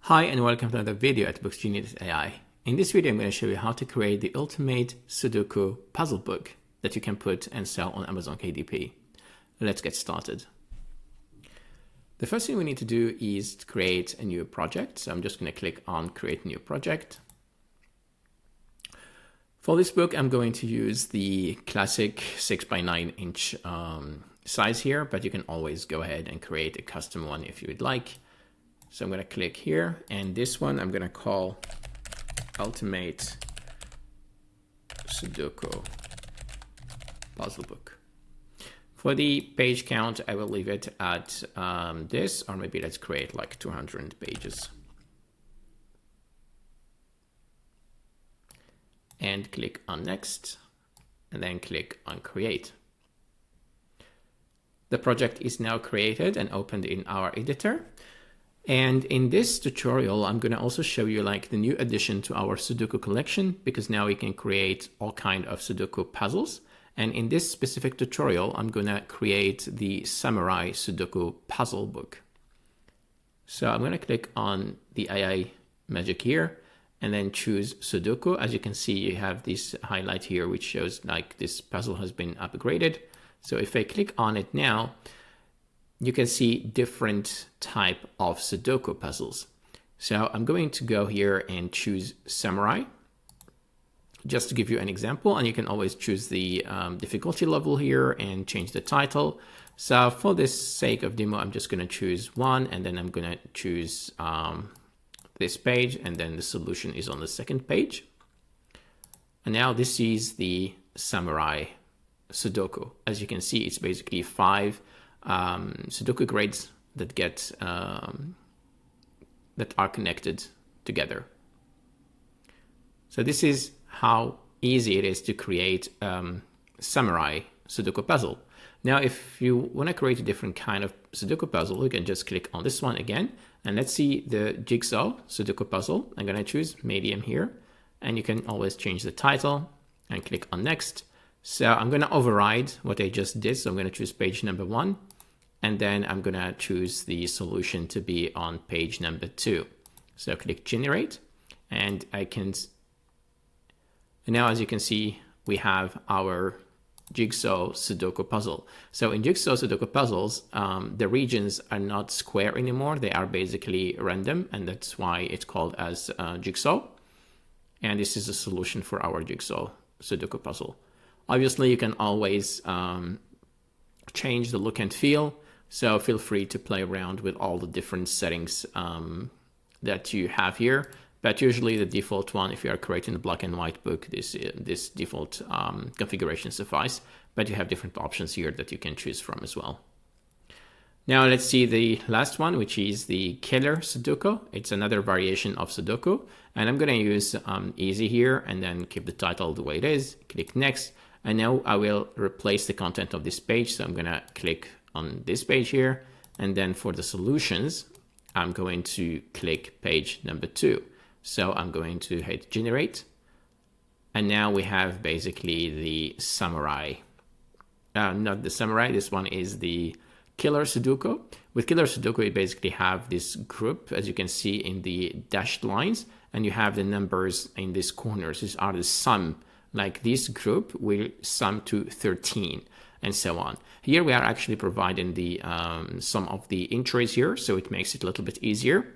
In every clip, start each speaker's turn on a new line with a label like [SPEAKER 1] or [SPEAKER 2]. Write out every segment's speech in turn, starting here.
[SPEAKER 1] Hi and welcome to another video at booksgenie.ai. In this video I'm going to show you how to create the ultimate Sudoku puzzle book that you can put and sell on Amazon KDP. Let's get started. The first thing we need to do is to create a new project. So I'm just going to click on create new project. For this book I'm going to use the classic 6x9 inch size here, but you can always go ahead and create a custom one if you would like. So I'm going to click here, and this one I'm going to call Ultimate Sudoku Puzzle Book. For the page count, I will leave it at this, or maybe let's create like 200 pages. And click on Next, and then click on Create. The project is now created and opened in our editor. And in this tutorial, I'm going to also show you like the new addition to our Sudoku collection, because now we can create all kind of Sudoku puzzles. And in this specific tutorial, I'm going to create the Samurai Sudoku puzzle book. So I'm going to click on the AI magic here and then choose Sudoku. As you can see, you have this highlight here, which shows like this puzzle has been upgraded. So if I click on it now, you can see different type of Sudoku puzzles. So I'm going to go here and choose Samurai, just to give you an example, and you can always choose the difficulty level here and change the title. So for this sake of demo, I'm just going to choose one, and then I'm going to choose this page, and then the solution is on the second page. And now this is the Samurai Sudoku. As you can see, it's basically 5 Sudoku grades that get that are connected together. So this is how easy it is to create Samurai Sudoku puzzle. Now, if you want to create a different kind of Sudoku puzzle, you can just click on this one again, and let's see the Jigsaw Sudoku puzzle. I'm going to choose medium here, and you can always change the title and click on next. So I'm going to override what I just did. So I'm going to choose page number 1. And then I'm going to choose the solution to be on page number 2. So click generate, and now as you can see, we have our Jigsaw Sudoku puzzle. So in Jigsaw Sudoku puzzles, the regions are not square anymore. They are basically random, and that's why it's called as Jigsaw. And this is a solution for our Jigsaw Sudoku puzzle. Obviously, you can always change the look and feel. So feel free to play around with all the different settings that you have here. But usually the default one, if you are creating a black and white book, this default configuration suffice. But you have different options here that you can choose from as well. Now let's see the last one, which is the Killer Sudoku. It's another variation of Sudoku. And I'm going to use easy here and then keep the title the way it is. Click next. And now I will replace the content of this page. So I'm going to click on this page here, and then for the solutions I'm going to click page number 2. So I'm going to hit generate, and now we have basically the Samurai, not the Samurai, this one is the Killer Sudoku. With Killer Sudoku you basically have this group, as you can see in the dashed lines, and you have the numbers in these corners. These are the sum, like this group will sum to 13. And so on. Here we are actually providing the some of the entries here, so it makes it a little bit easier.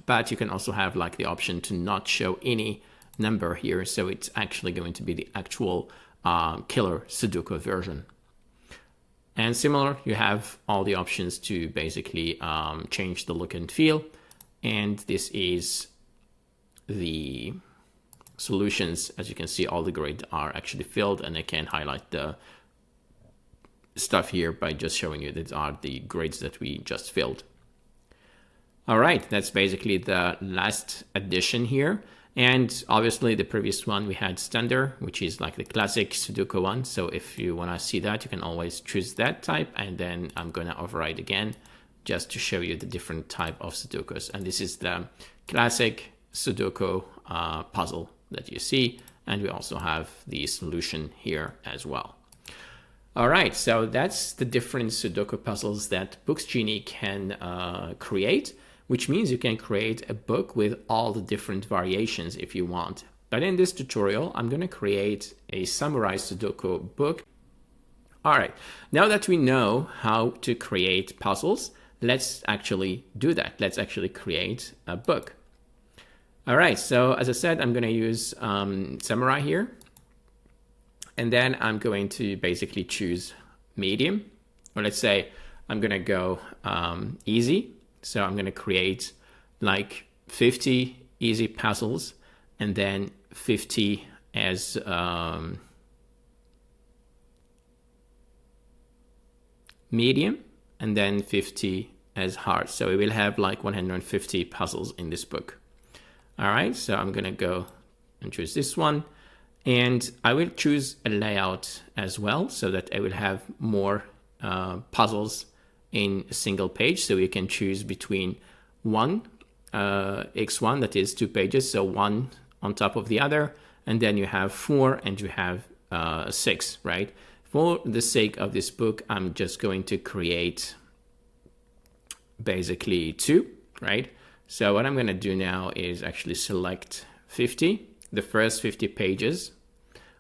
[SPEAKER 1] But you can also have like the option to not show any number here, so it's actually going to be the actual Killer Sudoku version. And similar, you have all the options to basically change the look and feel. And this is the solutions. As you can see, all the grades are actually filled, and I can highlight the stuff here by just showing you that are the grades that we just filled. All right, that's basically the last addition here. And obviously the previous one we had standard, which is like the classic Sudoku one. So if you want to see that, you can always choose that type. And then I'm going to override again just to show you the different type of Sudokus. And this is the classic Sudoku puzzle that you see. And we also have the solution here as well. All right, so that's the different Sudoku puzzles that Booksgenie can create. which means you can create a book with all the different variations if you want. But in this tutorial, I'm going to create a Samurai Sudoku book. All right, now that we know how to create puzzles, let's actually do that. Let's actually create a book. All right, so as I said, I'm going to use Samurai here. And then I'm going to basically choose medium, or let's say I'm going to go easy. So I'm going to create like 50 easy puzzles and then 50 as medium and then 50 as hard. So we will have like 150 puzzles in this book. All right, so I'm going to go and choose this one. And I will choose a layout as well so that I will have more puzzles in a single page. So you can choose between one x1, that is 2 pages, so one on top of the other, and then you have 4 and you have 6, right? For the sake of this book, I'm just going to create basically 2, right? So what I'm going to do now is actually select 50, the first 50 pages,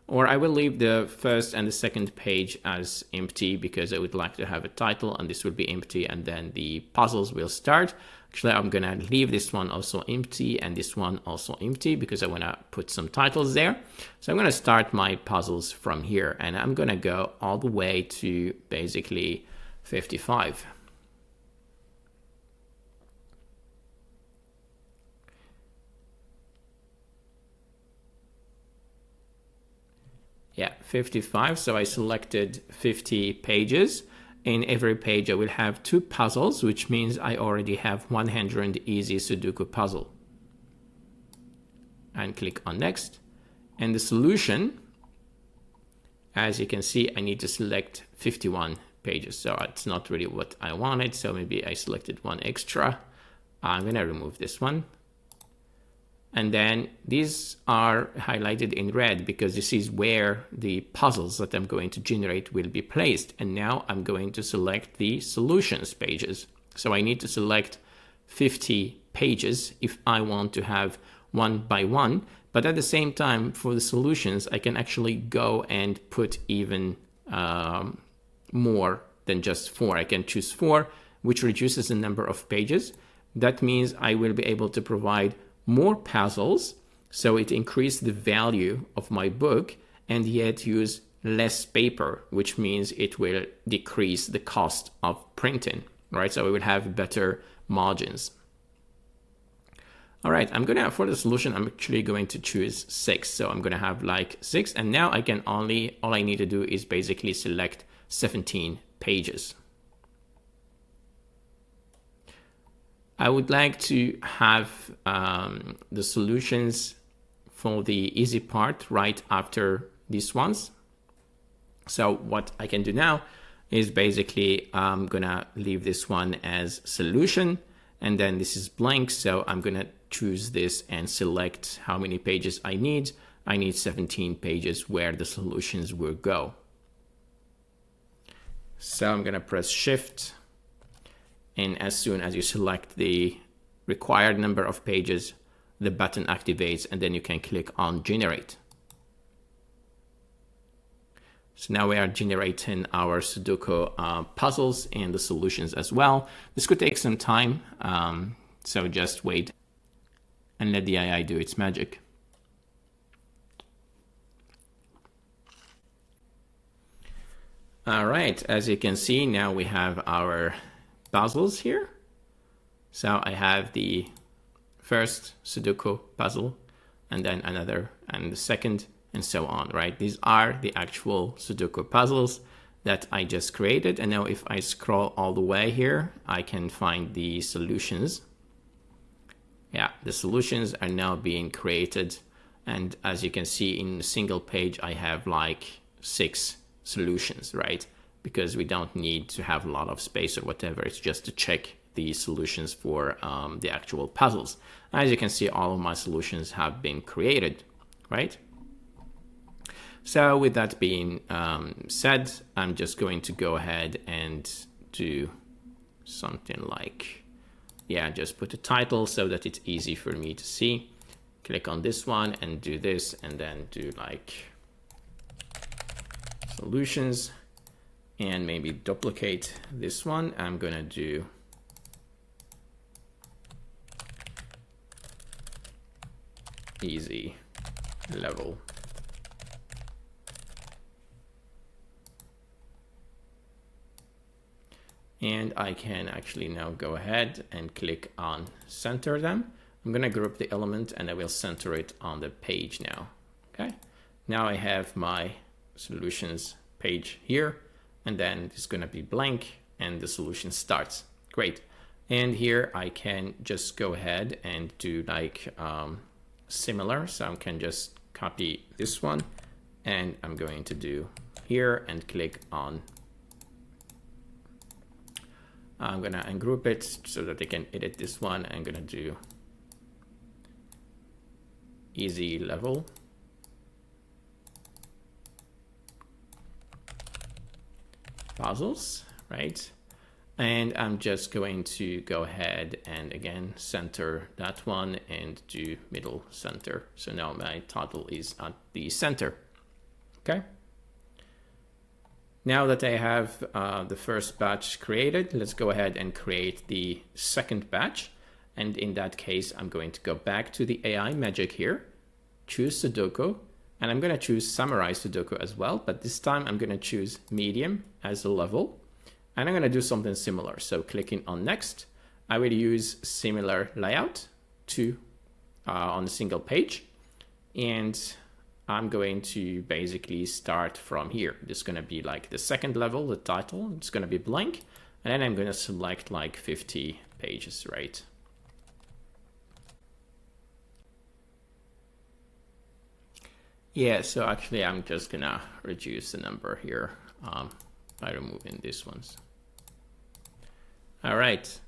[SPEAKER 1] or I will leave the first and the second page as empty because I would like to have a title and this will be empty and then the puzzles will start. Actually, I'm going to leave this one also empty and this one also empty because I want to put some titles there. So I'm going to start my puzzles from here and I'm going to go all the way to basically 55. Yeah, 55. So I selected 50 pages. In every page, I will have 2 puzzles, which means I already have 100 easy Sudoku puzzle. And click on next. And the solution, as you can see, I need to select 51 pages. So it's not really what I wanted. So maybe I selected one extra. I'm going to remove this one. And then these are highlighted in red because this is where the puzzles that I'm going to generate will be placed. And now I'm going to select the solutions pages. So I need to select 50 pages if I want to have one by one. But at the same time, for the solutions, I can actually go and put even more than just 4. I can choose 4, which reduces the number of pages. That means I will be able to provide more puzzles, so it increased the value of my book and yet use less paper, which means it will decrease the cost of printing, right? So we will have better margins. All right, for the solution, I'm actually going to choose 6. So I'm going to have like 6 and now all I need to do is basically select 17 pages. I would like to have the solutions for the easy part right after these ones. So what I can do now is basically I'm gonna leave this one as solution and then this is blank. So I'm gonna choose this and select how many pages I need. I need 17 pages where the solutions will go. So I'm gonna press Shift. And as soon as you select the required number of pages, the button activates and then you can click on Generate. So now we are generating our Sudoku puzzles and the solutions as well. This could take some time, so just wait and let the AI do its magic. All right, as you can see, now we have our puzzles here. So I have the first Sudoku puzzle and then another and the second and so on, right? These are the actual Sudoku puzzles that I just created. And now if I scroll all the way here, I can find the solutions. Yeah, the solutions are now being created. And as you can see in a single page, I have like 6 solutions, right? Because we don't need to have a lot of space or whatever. It's just to check the solutions for the actual puzzles. As you can see, all of my solutions have been created, right? So with that being said, I'm just going to go ahead and do something like yeah, just put a title so that it's easy for me to see. Click on this one and do this, and then do like solutions, and maybe duplicate this one. I'm gonna do easy level. And I can actually now go ahead and click on center them. I'm going to group the element and I will center it on the page now. Okay. Now I have my solutions page here, and then it's going to be blank and the solution starts. Great. And here I can just go ahead and do like similar. So I can just copy this one, and I'm going to do here and click on. I'm going to ungroup it so that I can edit this one. I'm going to do easy level. Puzzles, right? And I'm just going to go ahead and again center that one and do middle center. So now my title is at the center. Okay. Now that I have the first batch created, let's go ahead and create the second batch. And in that case, I'm going to go back to the AI magic here, choose Sudoku, and I'm going to choose Samurai Sudoku as well. But this time I'm going to choose medium as a level. And I'm going to do something similar. So clicking on next, I will use similar layout to on a single page. And I'm going to basically start from here. This is going to be like the second level, the title. It's going to be blank. And then I'm going to select like 50 pages, right? Yeah, so actually I'm just going to reduce the number here by removing these ones. All right.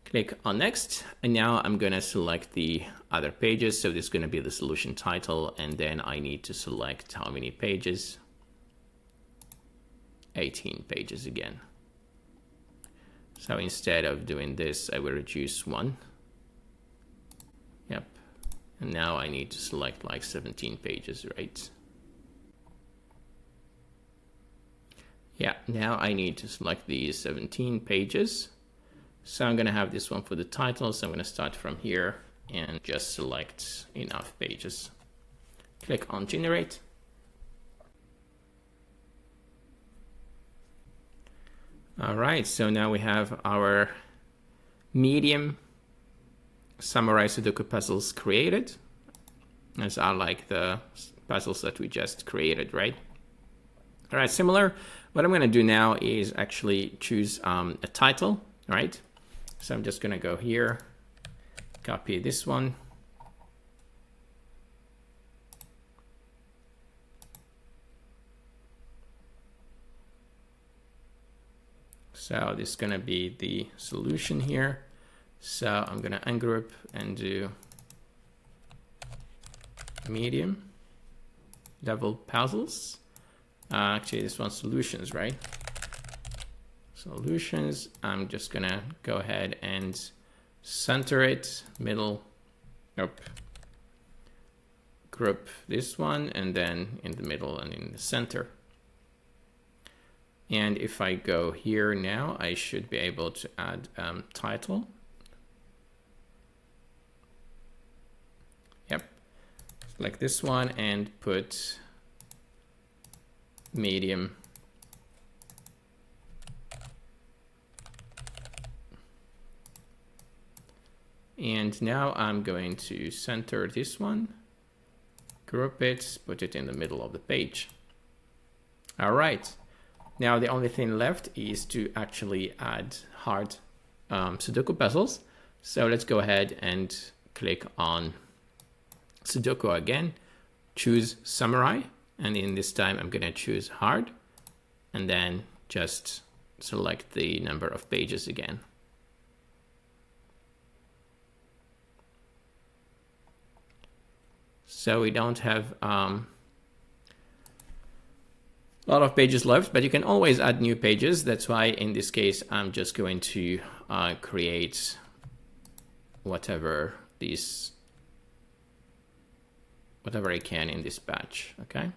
[SPEAKER 1] Click on next, and now I'm going to select the other pages. So this is going to be the solution title, and then I need to select how many pages. 18 pages again. So instead of doing this, I will reduce one. Yep. And now I need to select like 17 pages, right? Yeah, now I need to select these 17 pages. So I'm going to have this one for the title. So I'm going to start from here and just select enough pages. Click on generate. All right, so now we have our medium Samurai Sudoku puzzles created. These are like the puzzles that we just created, right? All right, similar. What I'm going to do now is actually choose a title, right? So I'm just going to go here, copy this one. So this is going to be the solution here. So I'm going to ungroup and do medium level puzzles. Actually, this one's solutions, right? Solutions. I'm just going to go ahead and center it, middle, group this one, and then in the middle and in the center. And if I go here now, I should be able to add title. Yep, like this one, and put medium. And now I'm going to center this one, group it, put it in the middle of the page. All right. Now the only thing left is to actually add hard Sudoku puzzles. So let's go ahead and click on Sudoku again, choose Samurai, and in this time I'm going to choose hard, and then just select the number of pages again. So we don't have a lot of pages left, but you can always add new pages. That's why in this case, I'm just going to create whatever I can in this batch, okay?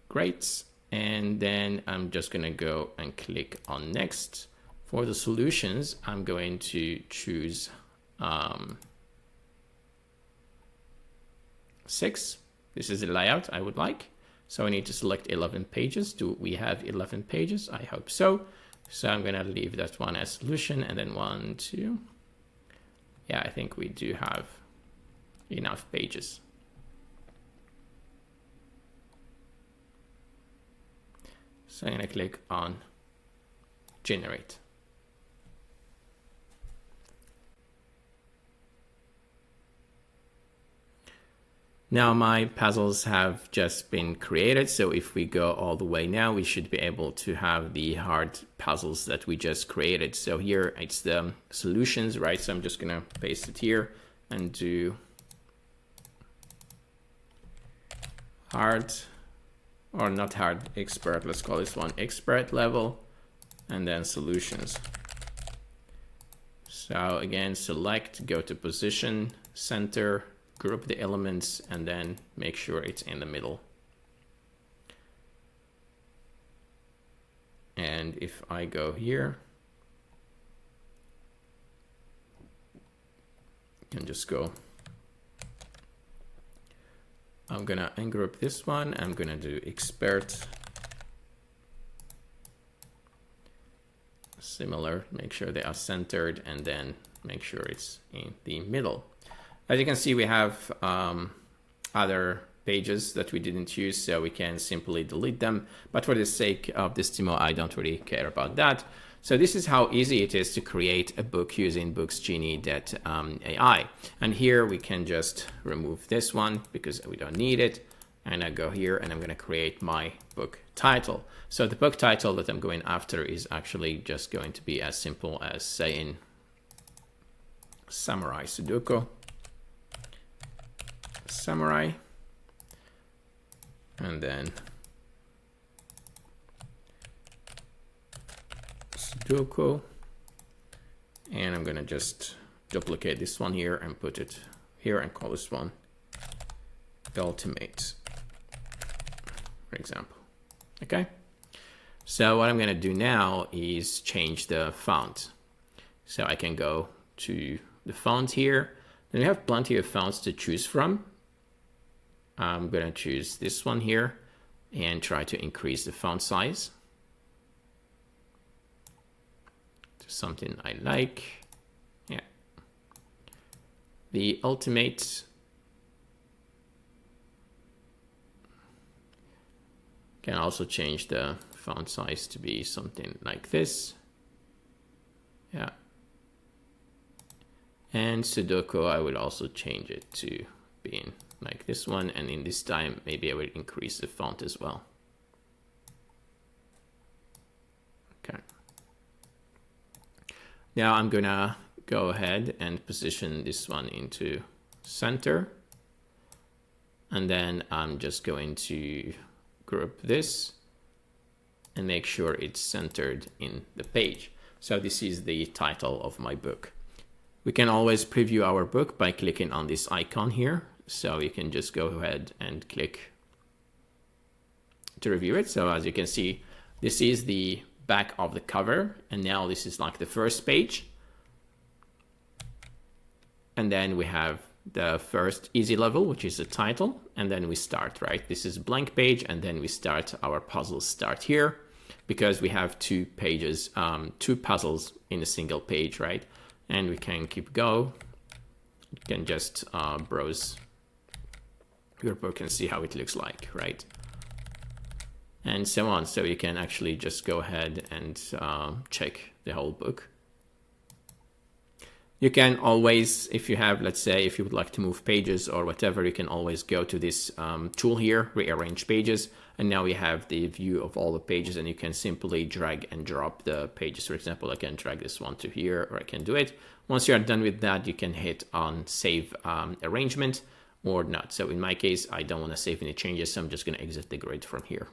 [SPEAKER 1] Great, and then I'm just gonna go and click on next. For the solutions, I'm going to choose 6. This is the layout I would like. So I need to select 11 pages. Do we have 11 pages? I hope so. So I'm gonna leave that one as solution, and then 1, 2. Yeah, I think we do have enough pages. So I'm gonna click on generate. Now my puzzles have just been created. So if we go all the way now, we should be able to have the hard puzzles that we just created. So here it's the solutions, right? So I'm just gonna paste it here and do hard, or not hard, expert. Let's call this one expert level, and then solutions. So again, select, go to position, center, group the elements, and then make sure it's in the middle. And if I go here, you can just go. I'm gonna ungroup this one. I'm gonna do expert. Similar, make sure they are centered, and then make sure it's in the middle. As you can see, we have other pages that we didn't use, so we can simply delete them. But for the sake of this demo, I don't really care about that. So this is how easy it is to create a book using booksgenie.ai. And here we can just remove this one because we don't need it. And I go here and I'm going to create my book title. So the book title that I'm going after is actually just going to be as simple as saying Samurai Sudoku. Samurai, and then Sudoku, and I'm gonna just duplicate this one here and put it here and call this one Ultimate, for example. Okay, so what I'm gonna do now is change the font. So I can go to the font here. Then we have plenty of fonts to choose from. I'm going to choose this one here and try to increase the font size to something I like. Yeah. The Ultimate can also change the font size to be something like this. Yeah. And Sudoku, I would also change it to being like this one. And in this time, maybe I would increase the font as well. Okay. Now I'm gonna go ahead and position this one into center. And then I'm just going to group this and make sure it's centered in the page. So this is the title of my book. We can always preview our book by clicking on this icon here. So you can just go ahead and click to review it. So as you can see, this is the back of the cover. And now this is like the first page. And then we have the first easy level, which is the title. And then we start, right? This is blank page. And then we start, our puzzles start here because we have 2 pages, 2 puzzles in a single page, right? And we can keep go. You can just browse your book and see how it looks like, right? And so on. So you can actually just go ahead and check the whole book. You can always, if you have, let's say, if you would like to move pages or whatever, you can always go to this tool here, rearrange pages. And now we have the view of all the pages, and you can simply drag and drop the pages. For example, I can drag this one to here, or I can do it. Once you are done with that, you can hit on save arrangement or not. So in my case, I don't want to save any changes, so I'm just going to exit the grid from here.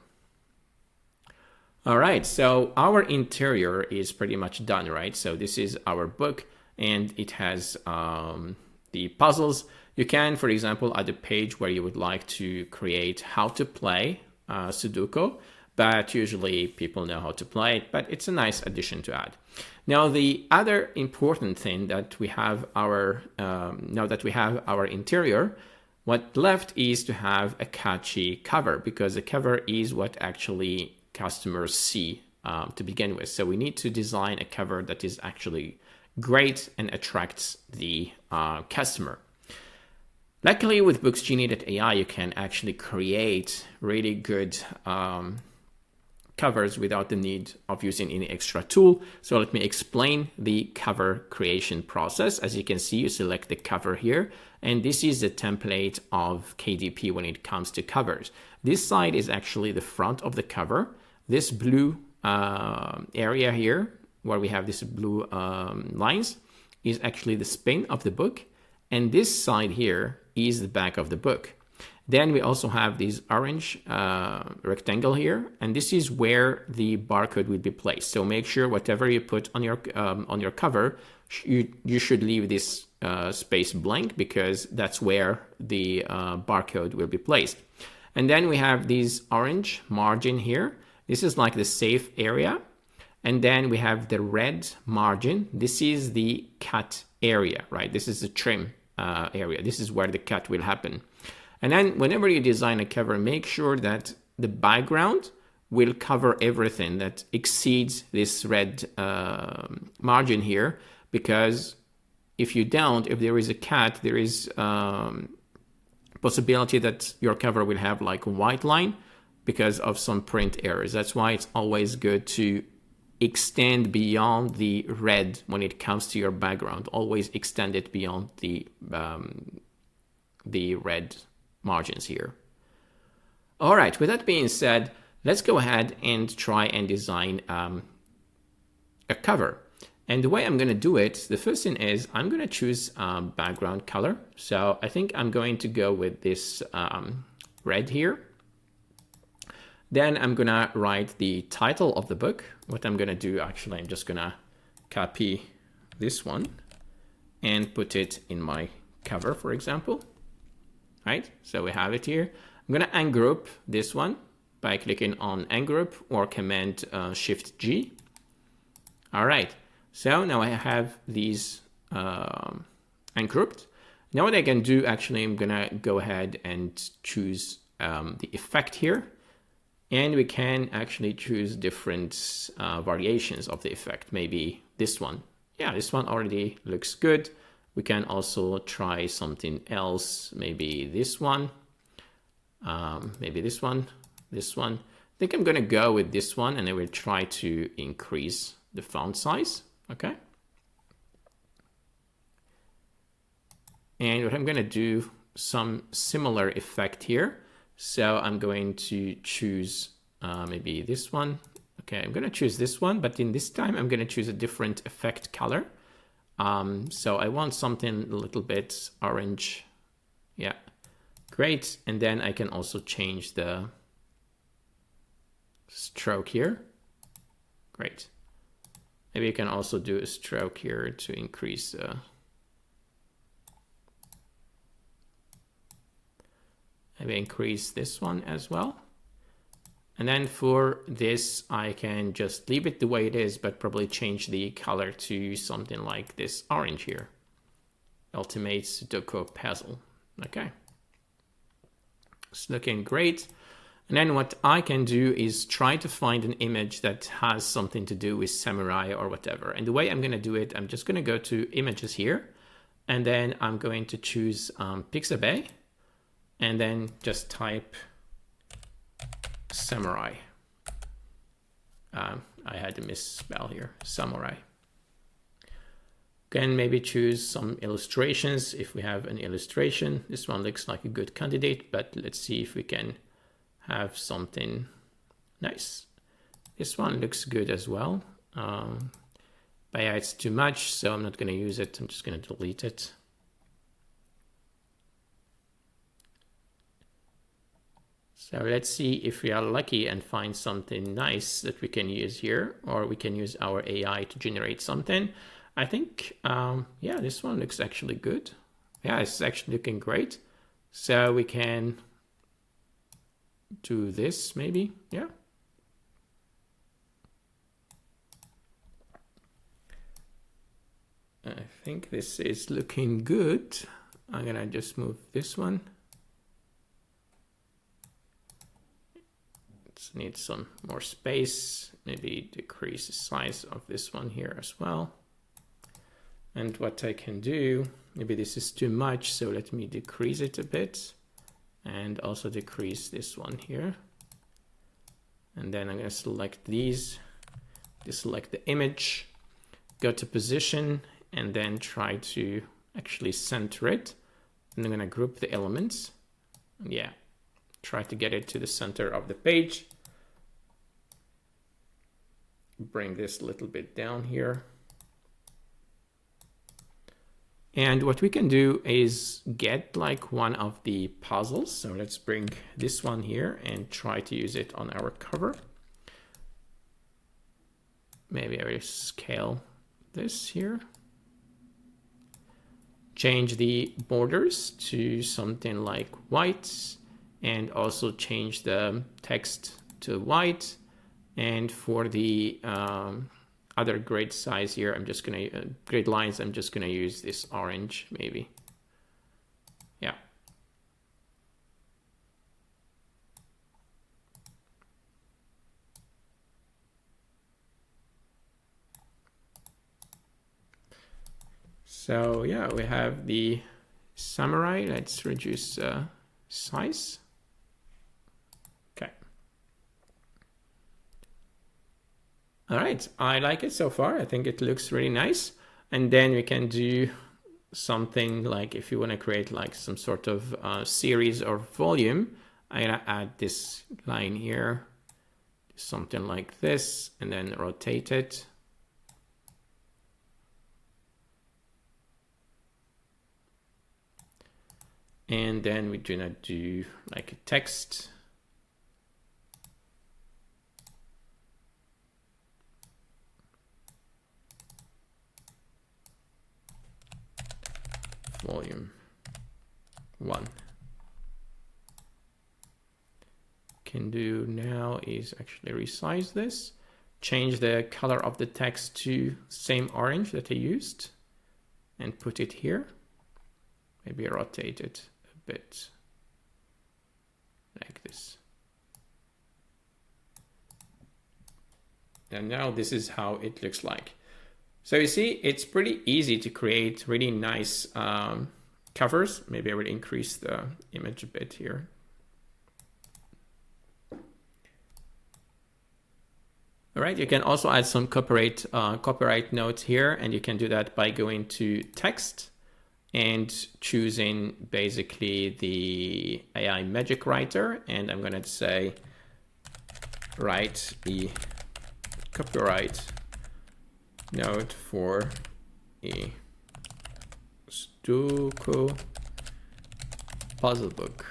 [SPEAKER 1] All right, so our interior is pretty much done, right? So this is our book, and it has the puzzles. You can, for example, add a page where you would like to create how to play Sudoku, but usually people know how to play it, but it's a nice addition to add. Now, the other important thing that we have now that we have our interior, what left is to have a catchy cover, because the cover is what actually customers see to begin with. So we need to design a cover that is actually great and attracts the customer. Luckily, with booksgenie.ai, you can actually create really good covers without the need of using any extra tool. So let me explain the cover creation process. As you can see, you select the cover here, and this is the template of KDP when it comes to covers. This side is actually the front of the cover. This blue area here, where we have this blue lines, is actually the spine of the book, and this side here is the back of the book. Then we also have this orange rectangle here, and this is where the barcode will be placed. So make sure whatever you put on your cover, you should leave this space blank, because that's where the barcode will be placed. And then we have this orange margin here. This is like the safe area. And then we have the red margin. This is the cut area, right? This is the trim area. This is where the cut will happen. And then whenever you design a cover, make sure that the background will cover everything that exceeds this red margin here, because if you don't, if there is a cut, there is possibility that your cover will have like a white line because of some print errors. That's why it's always good to extend beyond the red when it comes to your background. Always extend it beyond the red margins here. All right, with that being said, let's go ahead and try and design a cover. And the way I'm going to do it, the first thing is I'm going to choose background color. So I think I'm going to go with this red here. Then I'm going to write the title of the book. What I'm going to do, actually, I'm just going to copy this one and put it in my cover, for example. Right? So we have it here. I'm going to ungroup this one by clicking on ungroup or Command Shift G. All right. So now I have these ungrouped. Now what I can do, actually, I'm going to go ahead and choose the effect here. And we can actually choose different variations of the effect. Maybe this one. Yeah, this one already looks good. We can also try something else. Maybe this one. Maybe this one. This one. I think I'm going to go with this one, and I will try to increase the font size. Okay. And what I'm going to do, some similar effect here. So I'm going to choose maybe this one. Okay, I'm going to choose this one, but in this time, I'm going to choose a different effect color. So I want something a little bit orange. Yeah, great. And then I can also change the stroke here. Great. Maybe you can also do a stroke here to increase maybe increase this one as well. And then for this, I can just leave it the way it is, but probably change the color to something like this orange here. Ultimate Sudoku puzzle. Okay. It's looking great. And then what I can do is try to find an image that has something to do with samurai or whatever. And the way I'm going to do it, I'm just going to go to images here. And then I'm going to choose Pixabay. And then just type samurai. I had to misspell here, samurai. Can maybe choose some illustrations if we have an illustration. This one looks like a good candidate, but let's see if we can have something nice. This one looks good as well. But yeah, it's too much, so I'm not going to use it. I'm just going to delete it. So let's see if we are lucky and find something nice that we can use here, or we can use our AI to generate something. I think, yeah, this one looks actually good. Yeah, it's actually looking great. So we can do this maybe, yeah. I think this is looking good. I'm gonna just move this one. Let's need some more space, maybe decrease the size of this one here as well. And what I can do, maybe this is too much, so let me decrease it a bit and also decrease this one here. And then I'm going to select these, deselect the image, go to position, and then try to actually center it. And I'm going to group the elements. Yeah, try to get it to the center of the page. Bring this a little bit down here. And what we can do is get like one of the puzzles. So let's bring this one here and try to use it on our cover. Maybe I will scale this here. Change the borders to something like white, and also change the text to white. And for the other grid size here, I'm just gonna grid lines, I'm just gonna use this orange maybe. Yeah. So yeah, we have the samurai. Let's reduce size. Okay. All right, I like it so far. I think it looks really nice. And then we can do something like, if you want to create like some sort of series or volume, I'm gonna add this line here, something like this, and then rotate it. And then we're gonna do like a text. Volume 1. Can do now is actually resize this, change the color of the text to same orange that I used, and put it here. Maybe rotate it a bit like this. And now this is how it looks like. So you see, it's pretty easy to create really nice covers. Maybe I will increase the image a bit here. All right, you can also add some copyright notes here, and you can do that by going to text and choosing basically the AI magic writer. And I'm going to say, write the copyright note for a Sudoku puzzle book.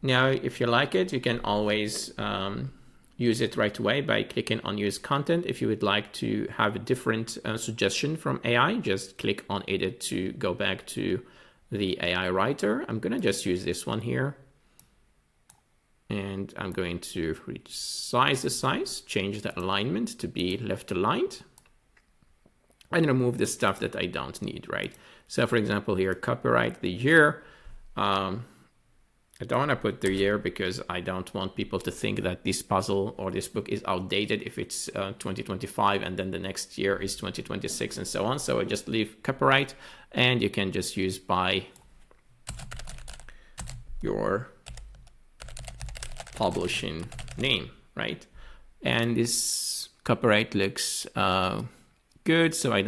[SPEAKER 1] Now, if you like it, you can always use it right away by clicking on use content. If you would like to have a different suggestion from AI, just click on edit to go back to the AI writer. I'm going to just use this one here. And I'm going to resize the size, change the alignment to be left aligned, and remove the stuff that I don't need, right? So for example, here, copyright, the year. I don't want to put the year because I don't want people to think that this puzzle or this book is outdated if it's 2025 and then the next year is 2026 and so on. So I just leave copyright, and you can just use by your publishing name, right? And this copyright looks good, so I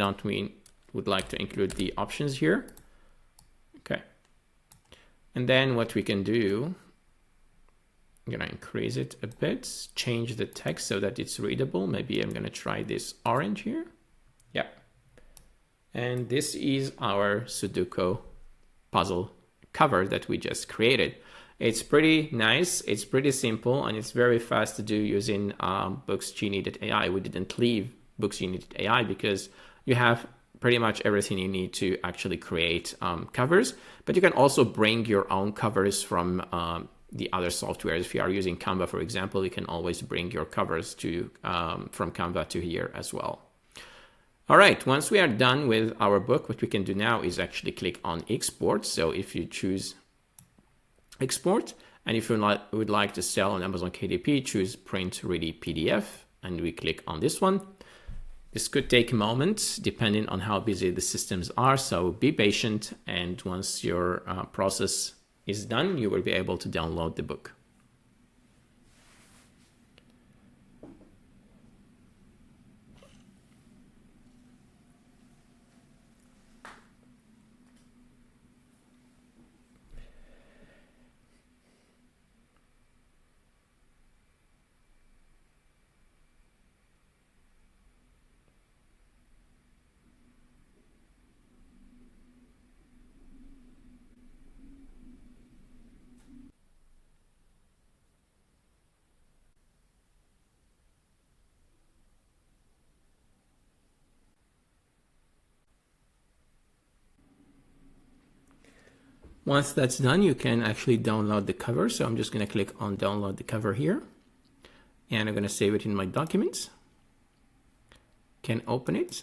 [SPEAKER 1] would like to include the options here. Okay. And then what we can do, I'm gonna increase it a bit, change the text so that it's readable. Maybe I'm gonna try this orange here. Yeah. And this is our Sudoku puzzle cover that we just created. It's pretty nice, it's pretty simple, and it's very fast to do using booksgenie.ai. We didn't leave booksgenie.ai because you have pretty much everything you need to actually create covers, but you can also bring your own covers from the other softwares. If you are using Canva, for example, you can always bring your covers to from Canva to here as well. All right, once we are done with our book, what we can do now is actually click on export. So if you choose export, and if you would like to sell on Amazon KDP, choose print ready PDF, and we click on this one. This could take a moment depending on how busy the systems are, so be patient, and once your process is done, you will be able to download the book. Once that's done, you can actually download the cover. So I'm just going to click on download the cover here, and I'm going to save it in my documents. Can open it.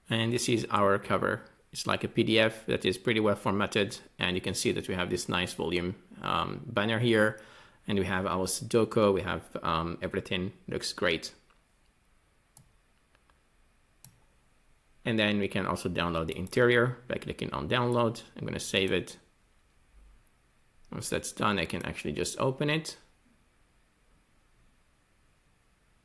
[SPEAKER 1] And this is our cover. It's like a PDF that is pretty well formatted, and you can see that we have this nice volume banner here, and we have our Sudoku, we have everything looks great. And then we can also download the interior by clicking on download. I'm going to save it. Once that's done, I can actually just open it.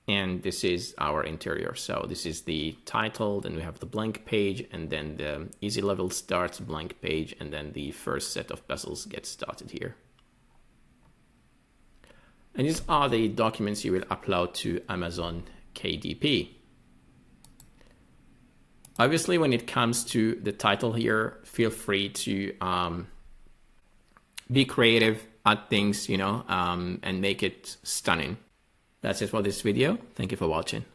[SPEAKER 1] And this is our interior. So this is the title, then we have the blank page, and then the easy level starts blank page, and then the first set of puzzles gets started here. And these are the documents you will upload to Amazon KDP. Obviously, when it comes to the title here, feel free to be creative, add things, and make it stunning. That's it for this video. Thank you for watching.